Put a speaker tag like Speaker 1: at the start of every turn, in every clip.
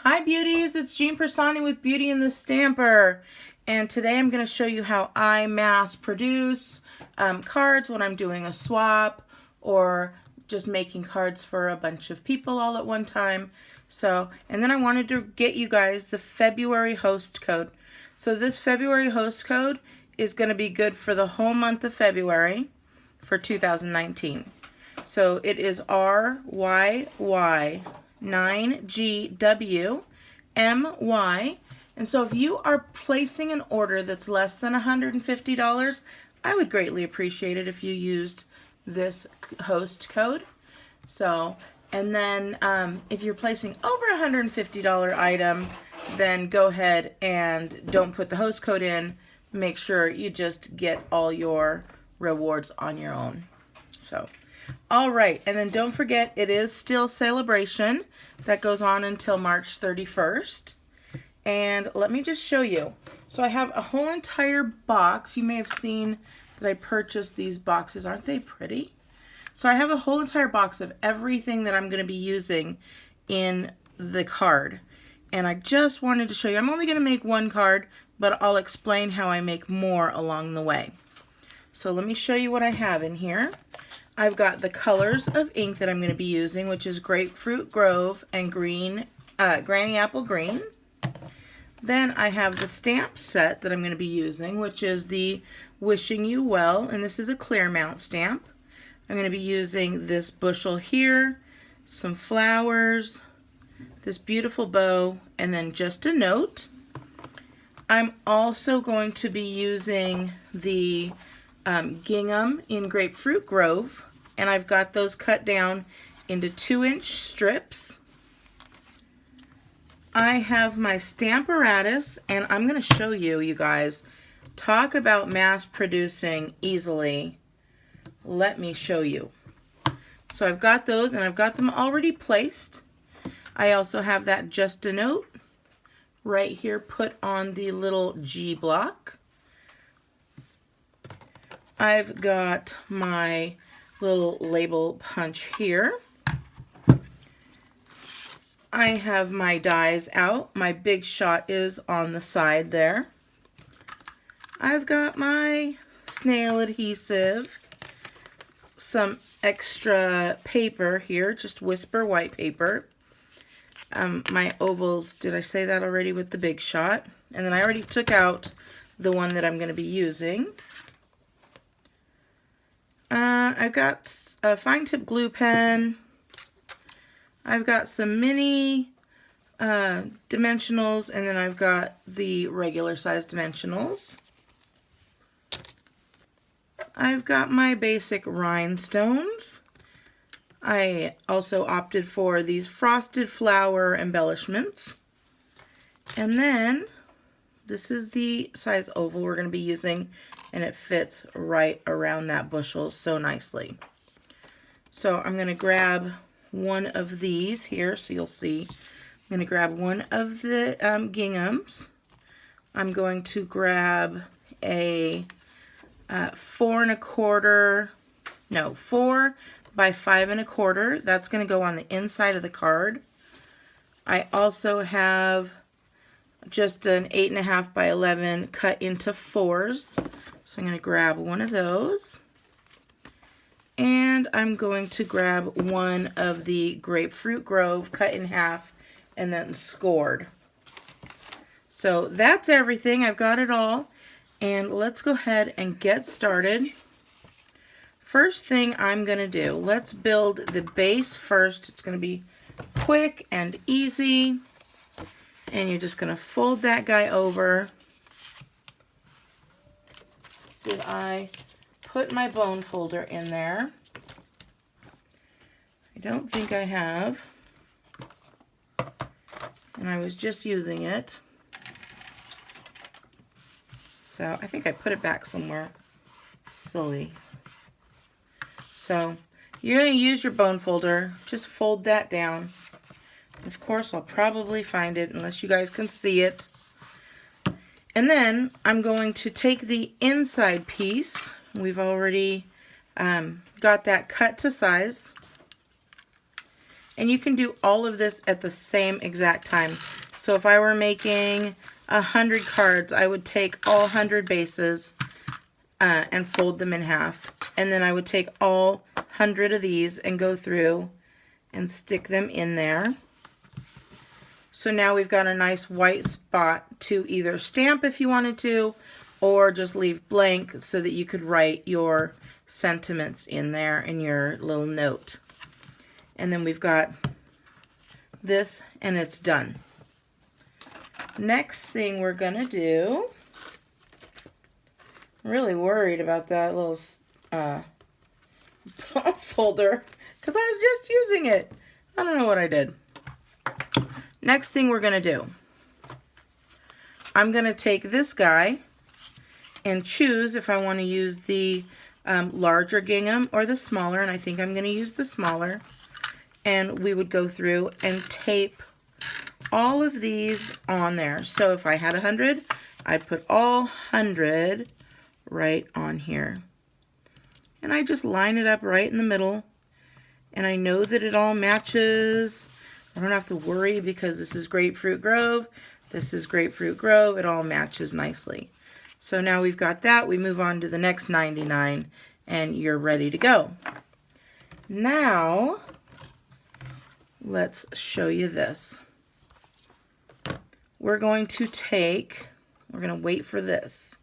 Speaker 1: Hi beauties, it's Jean Piersanti with Beauty and the Stamper, and today I'm going to show you how I mass produce cards when I'm doing a swap or just making cards for a bunch of people all at one time. And then I wanted to get you guys the February host code. So this February host code is going to be good for the whole month of February for 2019. So it is RYY9GWMY. And so if you are placing an order that's less than $150, I would greatly appreciate it if you used this host code. And then if you're placing over a $150 item, then go ahead and don't put the host code in. Make sure you just get all your rewards on your own. All right, and then don't forget, it is still celebration. That goes on until March 31st. And let me just show you. So I have a whole entire box. You may have seen that I purchased these boxes. Aren't they pretty? So I have a whole entire box of everything that I'm going to be using in the card. And I just wanted to show you. I'm only going to make one card, but I'll explain how I make more along the way. So let me show you what I have in here. I've got the colors of ink that I'm going to be using, which is Grapefruit Grove and Granny Apple Green. Then I have the stamp set that I'm going to be using, which is the Wishing You Well, and this is a clear mount stamp. I'm going to be using this bushel here, some flowers, this beautiful bow, and then just a note. I'm also going to be using the gingham in Grapefruit Grove, and I've got those cut down into 2-inch strips. I have my Stamparatus, and I'm going to show you, you guys, talk about mass producing easily. Let me show you. So I've got those, and I've got them already placed. I also have that Just a Note right here put on the little G block. I've got my little label punch here. I have my dies out. My Big Shot is on the side there. I've got my snail adhesive, some extra paper here, just Whisper white paper. My ovals, did I say that already, with the Big Shot? And then I already took out the one that I'm going to be using. I've got a fine tip glue pen. I've got some mini dimensionals, and then I've got the regular size dimensionals. I've got my basic rhinestones. I also opted for these frosted flower embellishments. And then this is the size oval we're going to be using, and it fits right around that bushel so nicely. So I'm going to grab one of these here so you'll see. I'm going to grab one of the ginghams. I'm going to grab a 4 by 5 1/4. That's going to go on the inside of the card. I also have just an 8 1/2 by 11 cut into 4s. So I'm going to grab one of those. And I'm going to grab one of the Grapefruit Grove cut in half and then scored. So that's everything. I've got it all. And let's go ahead and get started. First thing I'm going to do, let's build the base first. It's going to be quick and easy. And you're just going to fold that guy over. Did I put my bone folder in there? I don't think I have. And I was just using it. So I think I put it back somewhere. Silly. So you're going to use your bone folder. Just fold that down. Of course, I'll probably find it unless you guys can see it. And then I'm going to take the inside piece. We've already got that cut to size. And you can do all of this at the same exact time. So if I were making 100 cards, I would take all 100 bases and fold them in half. And then I would take all 100 of these and go through and stick them in there. So now we've got a nice white spot to either stamp if you wanted to, or just leave blank so that you could write your sentiments in there in your little note. And then we've got this, and it's done. Next thing we're gonna do, I'm really worried about that little folder because I was just using it. I don't know what I did. Next thing we're gonna do, I'm gonna take this guy and choose if I want to use the larger gingham or the smaller, and I think I'm gonna use the smaller. And we would go through and tape all of these on there. So if I had 100, I'd put all 100 right on here. And I just line it up right in the middle. And I know that it all matches. I don't have to worry because this is Grapefruit Grove. This is Grapefruit Grove. It all matches nicely. So now we've got that. We move on to the next 99 and you're ready to go. Now, let's show you this. We're going to wait for this.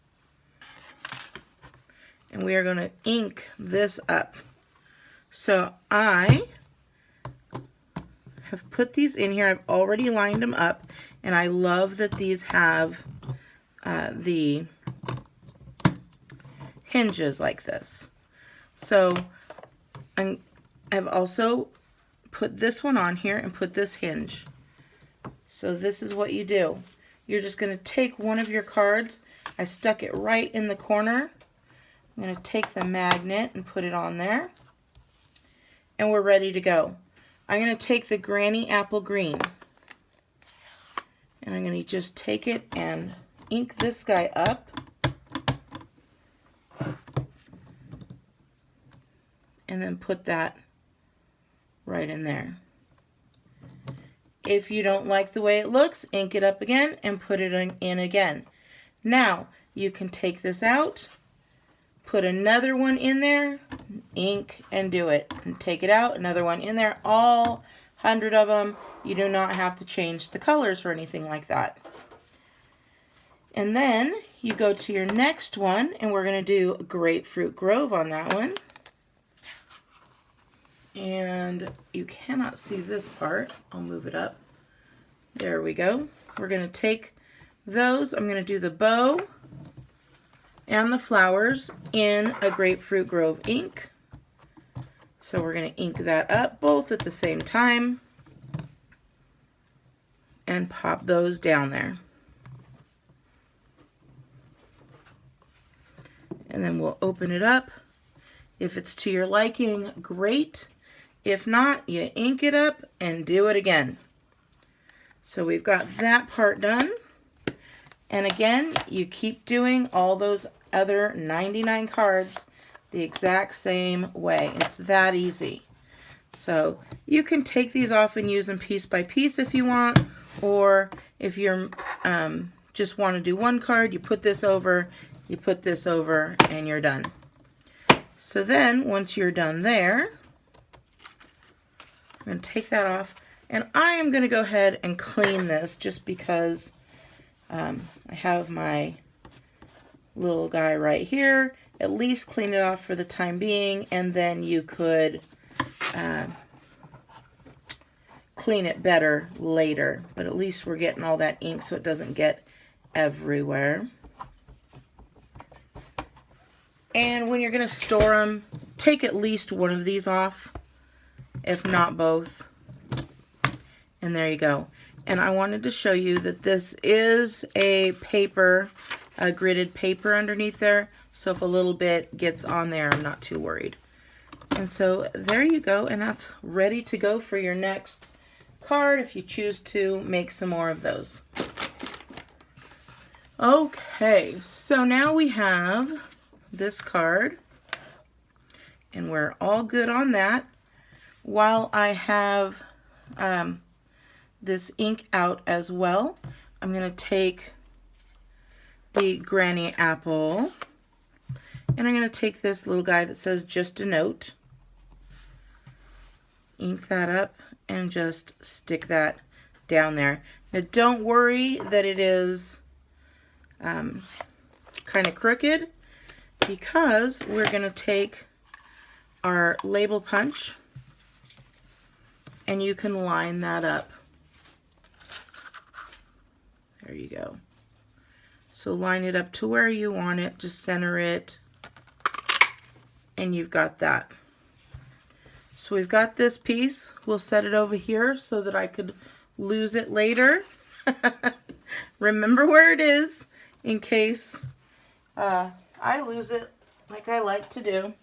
Speaker 1: And we are going to ink this up. So I have put these in here. I've already lined them up. And I love that these have the hinges like this. So I've also put this one on here and put this hinge. So this is what you do. You're just going to take one of your cards. I stuck it right in the corner. I'm going to take the magnet and put it on there. And we're ready to go. I'm going to take the Granny Apple Green. And I'm going to just take it and ink this guy up. And then put that right in there. If you don't like the way it looks, ink it up again and put it in again. Now, you can take this out, put another one in there, ink and do it. And take it out, another one in there, all 100 of them. You do not have to change the colors or anything like that. And then you go to your next one, and we're going to do Grapefruit Grove on that one. And you cannot see this part. I'll move it up. There we go. We're going to take those. I'm going to do the bow and the flowers in a Grapefruit Grove ink. So we're going to ink that up both at the same time and pop those down there. And then we'll open it up. If it's to your liking, great. If not, you ink it up and do it again. So we've got that part done. And again, you keep doing all those other 99 cards the exact same way. It's that easy. So you can take these off and use them piece by piece if you want, or if you're just want to do one card, you put this over, and you're done. So then, once you're done there, I'm going to take that off, and I am going to go ahead and clean this just because I have my little guy right here. At least clean it off for the time being, and then you could clean it better later. But at least we're getting all that ink so it doesn't get everywhere. And when you're going to store them, take at least one of these off, if not both. And there you go. And I wanted to show you that this is a paper, a gridded paper underneath there. So if a little bit gets on there, I'm not too worried. And so there you go. And that's ready to go for your next card if you choose to make some more of those. Okay, so now we have this card, and we're all good on that. While I have this ink out as well. I'm going to take the Granny Apple, and I'm going to take this little guy that says just a note, ink that up, and just stick that down there. Now don't worry that it is kind of crooked, because we're going to take our label punch and you can line that up. There you go. So line it up to where you want it, just center it, and you've got that. So we've got this piece. We'll set it over here so that I could lose it later. Remember where it is in case I lose it, like I like to do.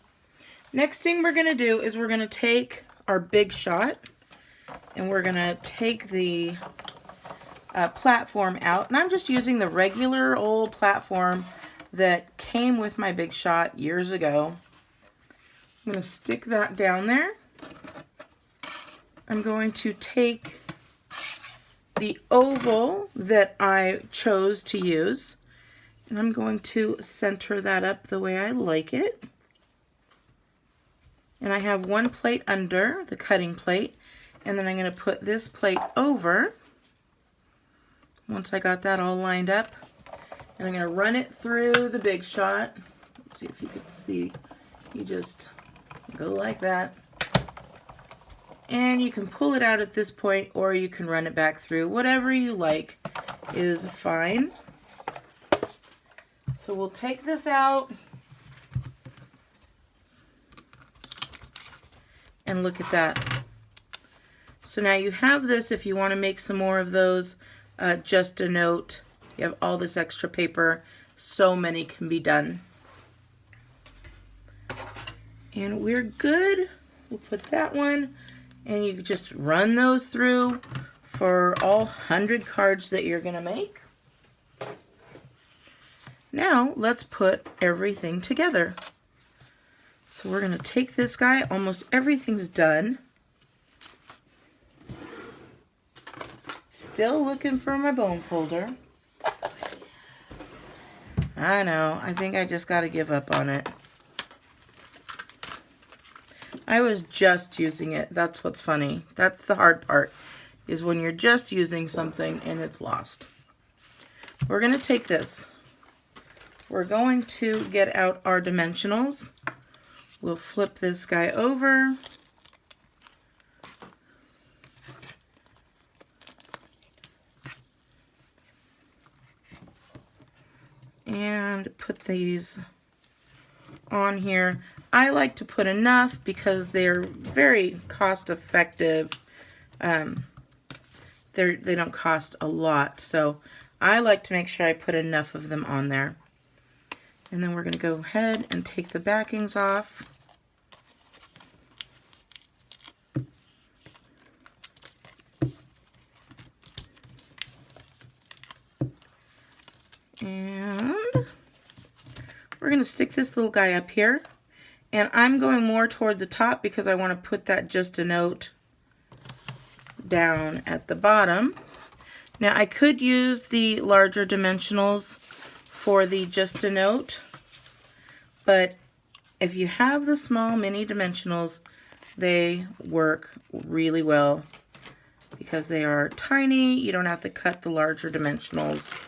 Speaker 1: Next thing we're going to do is we're going to take our Big Shot, and we're going to take the platform out. And I'm just using the regular old platform that came with my Big Shot years ago. I'm going to stick that down there. I'm going to take the oval that I chose to use, and I'm going to center that up the way I like it. And I have one plate under, the cutting plate, and then I'm going to put this plate over once I got that all lined up. And I'm going to run it through the Big Shot. Let's see if you can see. You just go like that. And you can pull it out at this point, or you can run it back through. Whatever you like is fine. So we'll take this out. And look at that. So now you have this if you want to make some more of those. Just a note. You have all this extra paper. So many can be done. And we're good. We'll put that one. And you just run those through for all 100 cards that you're going to make. Now let's put everything together. So we're going to take this guy. Almost everything's done. Still looking for my bone folder. I know. I think I just got to give up on it. I was just using it. That's what's funny. That's the hard part, is when you're just using something and it's lost. We're going to take this. We're going to get out our dimensionals. We'll flip this guy over. And put these on here. I like to put enough because they're very cost effective. They don't cost a lot, so I like to make sure I put enough of them on there. And then we're going to go ahead and take the backings off. And we're going to stick this little guy up here. And I'm going more toward the top because I want to put that just a note down at the bottom. Now I could use the larger dimensionals for the just a note, but if you have the small mini dimensionals, they work really well because they are tiny. You don't have to cut the larger dimensionals.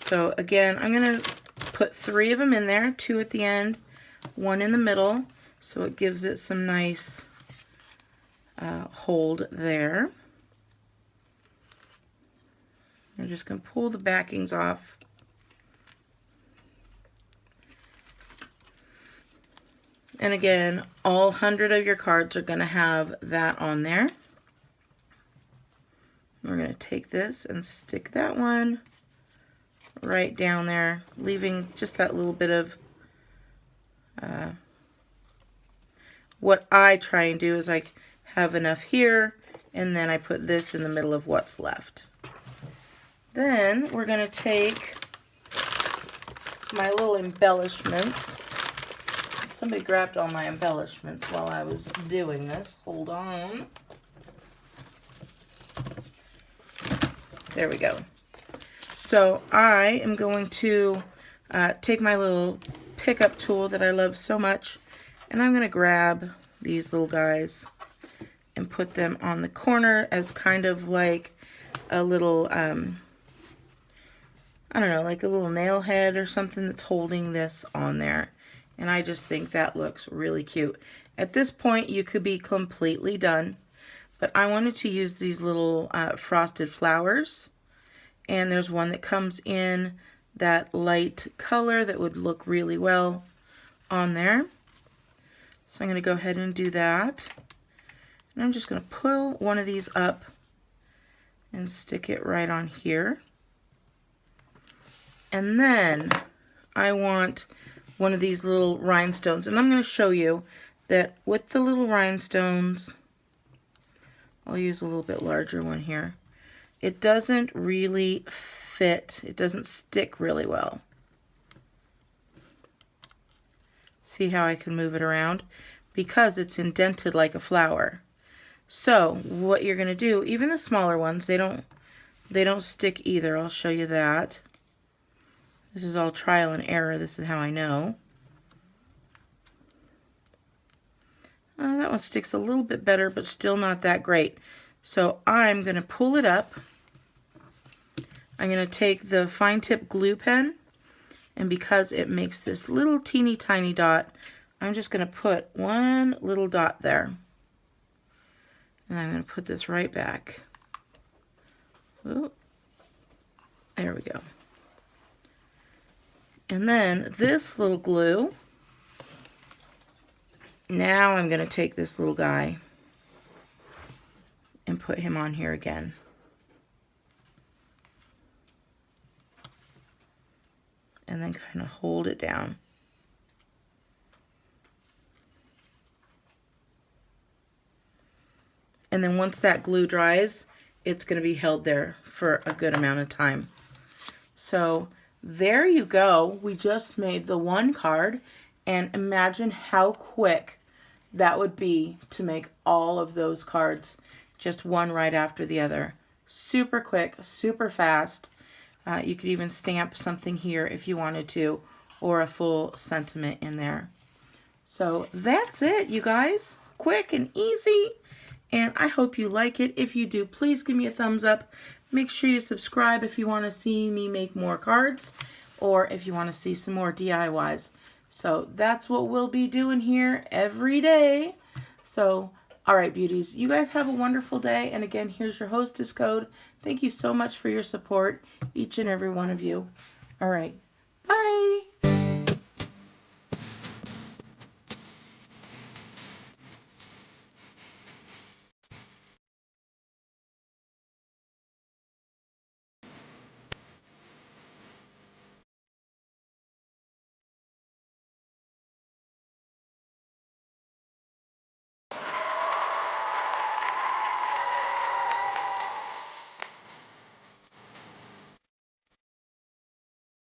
Speaker 1: So again, I'm going to put 3 of them in there, 2 at the end, 1 in the middle, so it gives it some nice hold there. I'm just going to pull the backings off. And again, all 100 of your cards are going to have that on there. We're going to take this and stick that one right down there, leaving just that little bit of what I try and do is I have enough here, and then I put this in the middle of what's left. Then we're going to take my little embellishments. somebody grabbed all my embellishments while I was doing this. Hold on. There we go. So I am going to take my little pickup tool that I love so much, and I'm going to grab these little guys and put them on the corner as kind of like a little, I don't know, like a little nail head or something that's holding this on there. And I just think that looks really cute. At this point, you could be completely done, but I wanted to use these little frosted flowers. And there's one that comes in that light color that would look really well on there. So I'm going to go ahead and do that. And I'm just going to pull one of these up and stick it right on here. And then I want one of these little rhinestones. And I'm going to show you that with the little rhinestones, I'll use a little bit larger one here. It doesn't really fit. It doesn't stick really well. See how I can move it around? Because it's indented like a flower. So what you're going to do, even the smaller ones, they don't stick either. I'll show you that. This is all trial and error. This is how I know. That one sticks a little bit better, but still not that great. So I'm going to pull it up. I'm going to take the fine tip glue pen, and because it makes this little teeny tiny dot, I'm just going to put one little dot there. And I'm going to put this right back. Ooh. There we go. And then this little glue, now I'm going to take this little guy and put him on here again. And then kind of hold it down. And then once that glue dries, it's going to be held there for a good amount of time. So there you go. We just made the one card, and imagine how quick that would be to make all of those cards, just one right after the other. Super quick, super fast. You could even stamp something here if you wanted to, or a full sentiment in there. So that's it, you guys. Quick and easy. And I hope you like it. If you do, please give me a thumbs up. Make sure you subscribe if you want to see me make more cards, or if you want to see some more DIYs. So that's what we'll be doing here every day. So, all right, beauties, you guys have a wonderful day. And again, here's your hostess code. Thank you so much for your support, each and every one of you. All right, bye.